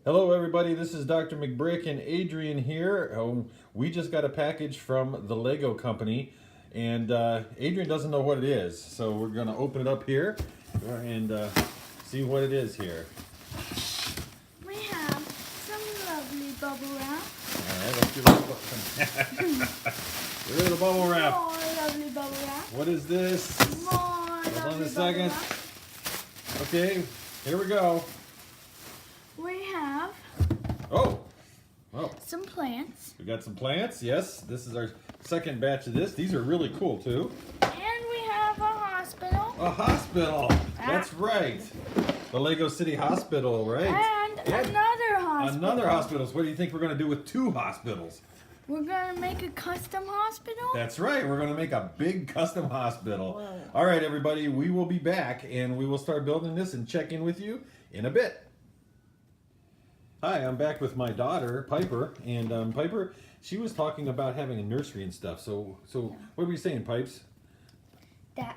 Hello everybody, this is Dr. McBrick and Adrian here. We just got a package from the Lego company and Adrian doesn't know what it is. So we're going to open it up here and see what it is here. We have some lovely bubble wrap. Alright, let's give it get rid of the bubble wrap. More lovely bubble wrap. What is this? More Hold on a lovely second. bubble wrap. Okay, here we go. We have Oh, some plants. we got some plants. Yes, this is our second batch of this. These are really cool too. And we have a hospital. A hospital. That's right. The Lego City Hospital, right? And another hospital. Another hospital. So what do you think we're going to do with two hospitals? We're going to make a custom hospital. That's right. We're going to make a big custom hospital. Whoa. All right, everybody. We will be back and we will start building this and check in with you in a bit. Hi, I'm back with my daughter, Piper. And Piper, she was talking about having a nursery and stuff. So what were you saying, Pipes? That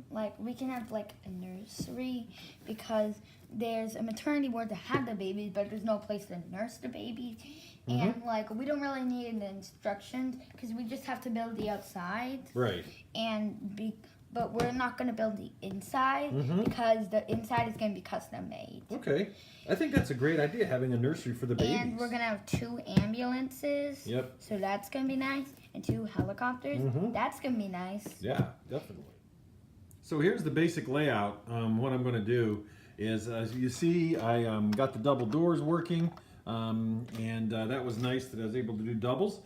like we can have like a nursery because there's a maternity ward to have the babies, but there's no place to nurse the babies, and like we don't really need the instructions because we just have to build the outside. Right. But we're not going to build the inside because the inside is going to be custom made. Okay. I think that's a great idea, having a nursery for the babies. And we're going to have 2 ambulances. Yep. So that's going to be nice. And 2 helicopters. That's going to be nice. Yeah, definitely. So here's the basic layout. What I'm going to do is, as you see, I got the double doors working, and that was nice that I was able to do doubles.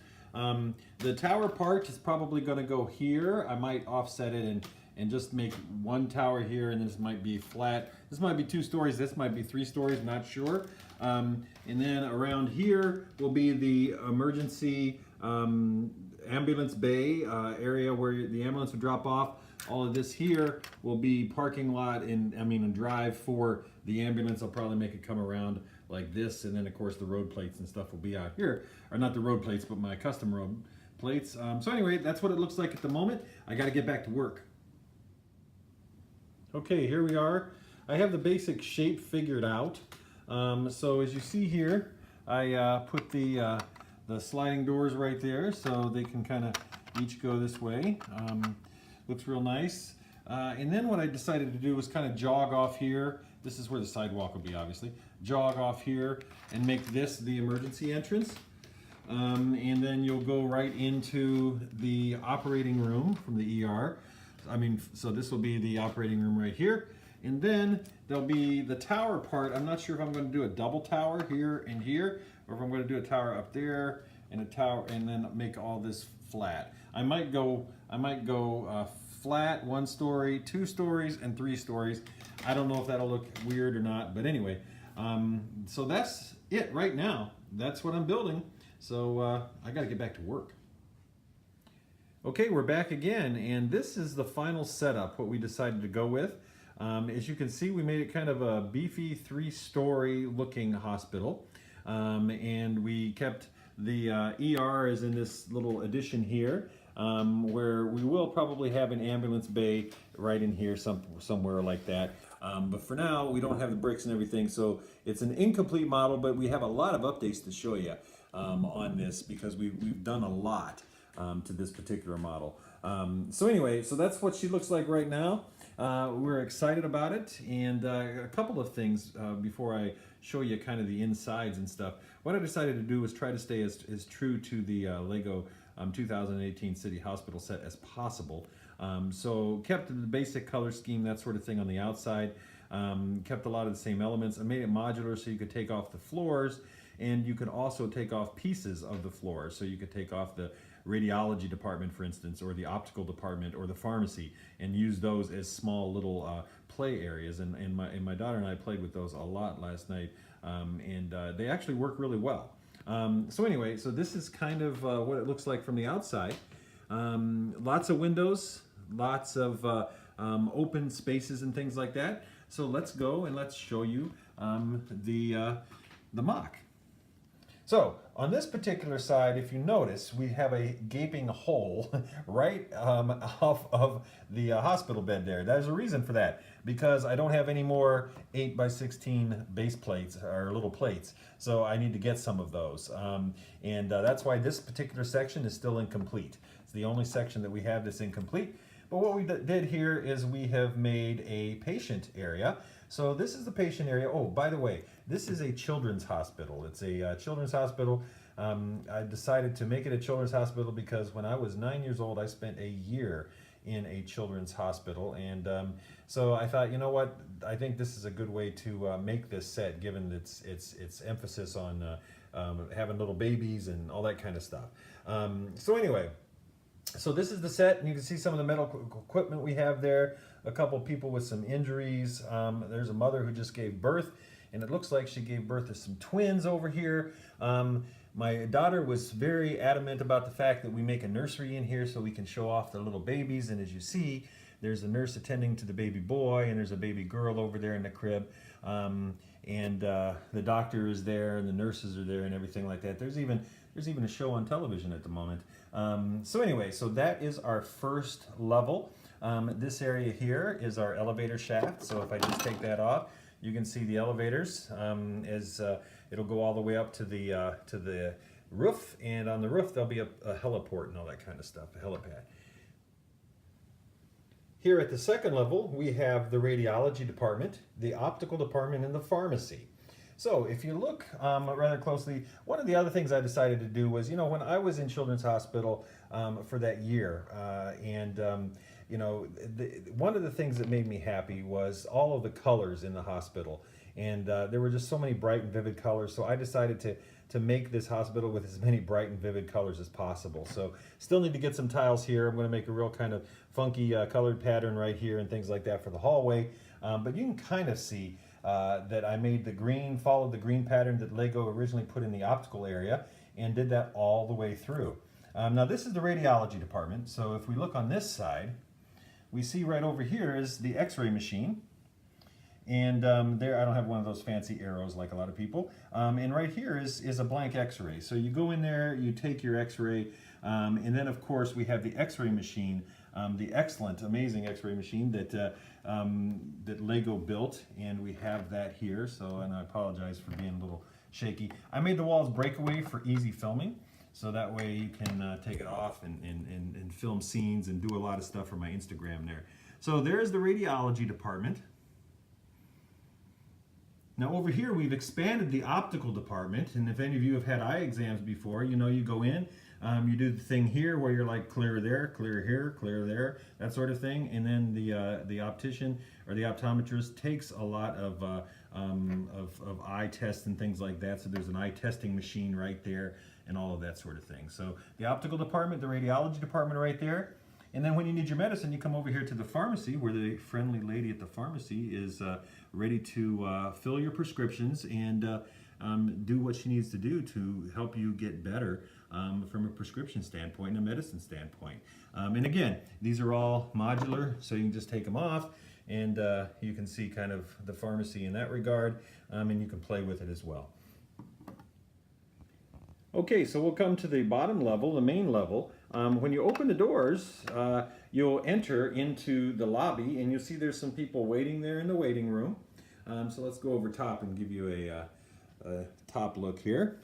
The tower part is probably going to go here. I might offset it and just make one tower here, and this might be flat. This might be 2 stories. This might be 3 stories. Not sure. And then around here will be the emergency ambulance bay area where the ambulance would drop off. All of this here will be parking lot and a drive for the ambulance. I'll probably make it come around like this, and then of course the road plates and stuff will be out here, or not the road plates, but my custom road plates. So anyway, that's what it looks like at the moment. I got to get back to work. Okay, here we are. I have the basic shape figured out. So as you see here, I put the sliding doors right there, so they can kind of each go this way. Looks real nice. And then what I decided to do was kind of jog off here. This is where the sidewalk will be, obviously. Jog off here and make this the emergency entrance. And then you'll go right into the operating room from the ER. So this will be the operating room right here. And then there'll be the tower part. I'm not sure if I'm going to do a double tower here and here, or if I'm going to do a tower up there and a tower, and then make all this flat. I might go flat, 1 story, 2 stories, and 3 stories. I don't know if that'll look weird or not, but anyway, so that's it right now. That's what I'm building. So I got to get back to work. Okay, we're back again, and this is the final setup, what we decided to go with. As you can see, we made it kind of a beefy 3-story looking hospital, and we kept the ER is in this little addition here, where we will probably have an ambulance bay right in here somewhere like that. But for now, we don't have the bricks and everything, so it's an incomplete model, but we have a lot of updates to show you on this because we've done a lot to this particular model. So anyway, so that's what she looks like right now. We're excited about it, and a couple of things before I show you kind of the insides and stuff. What I decided to do was try to stay as true to the Lego 2018 City Hospital set as possible. So kept the basic color scheme, that sort of thing on the outside. Kept a lot of the same elements. I made it modular so you could take off the floors, and you could also take off pieces of the floor. So you could take off the radiology department, for instance, or the optical department, or the pharmacy, and use those as small little play areas. And my daughter and I played with those a lot last night, and they actually work really well. So anyway, so this is kind of what it looks like from the outside. Lots of windows, lots of open spaces and things like that. So let's go and let's show you the MOC. So on this particular side, if you notice, we have a gaping hole right off of the hospital bed there. There's a reason for that, because I don't have any more 8x16 base plates or little plates. So I need to get some of those. That's why this particular section is still incomplete. It's the only section that we have that's incomplete. But what we did here is we have made a patient area. So this is the patient area. Oh, by the way, this is a children's hospital. It's a children's hospital. I decided to make it a children's hospital because when I was 9 years old, I spent a year in a children's hospital. And so I thought, you know what, I think this is a good way to make this set, given its emphasis on having little babies and all that kind of stuff. So anyway, so this is the set, and you can see some of the medical equipment we have there. A couple people with some injuries. There's a mother who just gave birth, and it looks like she gave birth to some twins over here. My daughter was very adamant about the fact that we make a nursery in here so we can show off the little babies, and as you see, there's a nurse attending to the baby boy, and there's a baby girl over there in the crib. The doctor is there, and the nurses are there, and everything like that. There's even a show on television at the moment. So anyway, so that is our first level. This area here is our elevator shaft. So if I just take that off, you can see the elevators as it'll go all the way up to the roof, and on the roof there'll be a heliport and all that kind of stuff, a helipad. Here at the second level, we have the radiology department, the optical department, and the pharmacy. So if you look rather closely, one of the other things I decided to do was, when I was in Children's Hospital for that year, one of the things that made me happy was all of the colors in the hospital. And there were just so many bright and vivid colors, so I decided to make this hospital with as many bright and vivid colors as possible. So still need to get some tiles here. I'm going to make a real kind of funky colored pattern right here and things like that for the hallway. But you can kind of see that I made the green, followed the green pattern that Lego originally put in the optical area, and did that all the way through. Now this is the radiology department, so if we look on this side, we see right over here is the x-ray machine. And there, I don't have one of those fancy arrows like a lot of people. And right here is a blank x-ray. So you go in there, you take your x-ray, and then of course we have the x-ray machine, the excellent, amazing x-ray machine that Lego built, and we have that here. So, and I apologize for being a little shaky. I made the walls breakaway for easy filming, so that way you can take it off and film scenes and do a lot of stuff for my Instagram there. So there's the radiology department. Now over here we've expanded the optical department, and if any of you have had eye exams before, you go in, you do the thing here where you're like clear there, clear here, clear there, that sort of thing, and then the optician or the optometrist takes a lot of eye tests and things like that. So there's an eye testing machine right there and all of that sort of thing. So the optical department, the radiology department right there. And then when you need your medicine, you come over here to the pharmacy, where the friendly lady at the pharmacy is ready to fill your prescriptions and do what she needs to do to help you get better from a prescription standpoint and a medicine standpoint. And again, these are all modular, so you can just take them off, and you can see kind of the pharmacy in that regard, and you can play with it as well. Okay, so we'll come to the bottom level, the main level. When you open the doors, you'll enter into the lobby, and you'll see there's some people waiting there in the waiting room. So let's go over top and give you a top look here.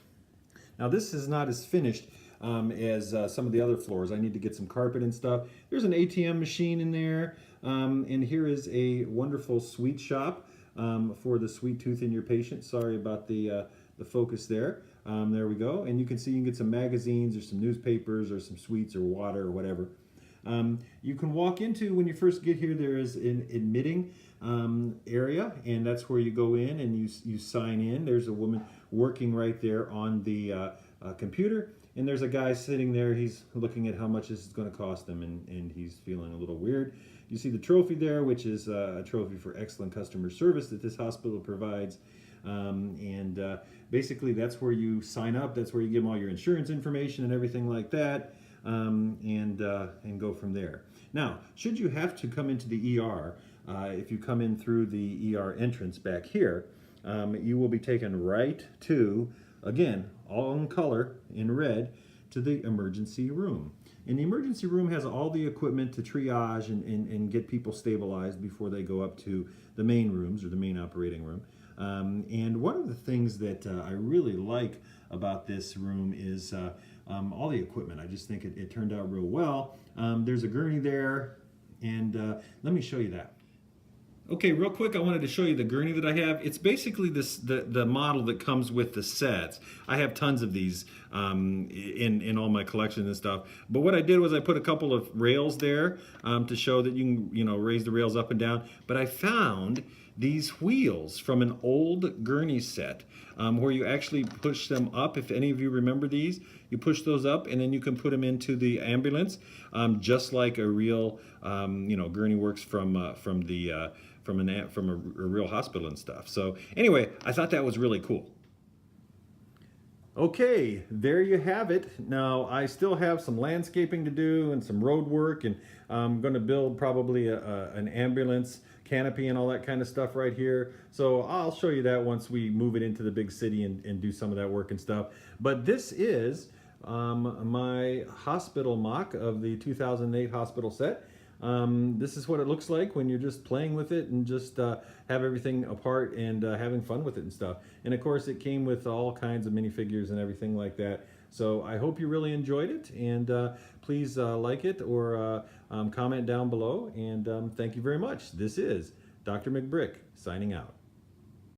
Now this is not as finished as some of the other floors. I need to get some carpet and stuff. There's an ATM machine in there, and here is a wonderful sweet shop for the sweet tooth in your patient. Sorry about the focus there. There we go, and you can see you can get some magazines or some newspapers or some sweets or water or whatever. You can walk into, when you first get here, there is an admitting area, and that's where you go in and you sign in. There's a woman working right there on the computer, and there's a guy sitting there. He's looking at how much this is going to cost him, and he's feeling a little weird. You see the trophy there, which is a trophy for excellent customer service that this hospital provides. Basically that's where you sign up. That's where you give them all your insurance information and everything like that, and go from there. Now, should you have to come into the ER, if you come in through the ER entrance back here, you will be taken right to again, all in color, in red, to the emergency room. And the emergency room has all the equipment to triage and get people stabilized before they go up to the main rooms or the main operating room. And one of the things that I really like about this room is all the equipment. I just think it turned out real well. There's a gurney there, and let me show you that. Okay, real quick, I wanted to show you the gurney that I have. It's basically the model that comes with the sets. I have tons of these in all my collection and stuff. But what I did was I put a couple of rails there to show that you can raise the rails up and down. But I found these wheels from an old gurney set where you actually push them up. If any of you remember these, you push those up and then you can put them into the ambulance, just like a real gurney works from a real hospital and stuff. So anyway, I thought that was really cool. Okay, there you have it. Now I still have some landscaping to do and some road work, and I'm going to build probably an ambulance canopy and all that kind of stuff right here. So I'll show you that once we move it into the big city and do some of that work and stuff. But this is my hospital mock of the 2008 hospital set. This is what it looks like when you're just playing with it and just have everything apart and having fun with it and stuff. And of course it came with all kinds of minifigures and everything like that. So I hope you really enjoyed it, and please like it or comment down below, and thank you very much. This is Dr. McBrick signing out.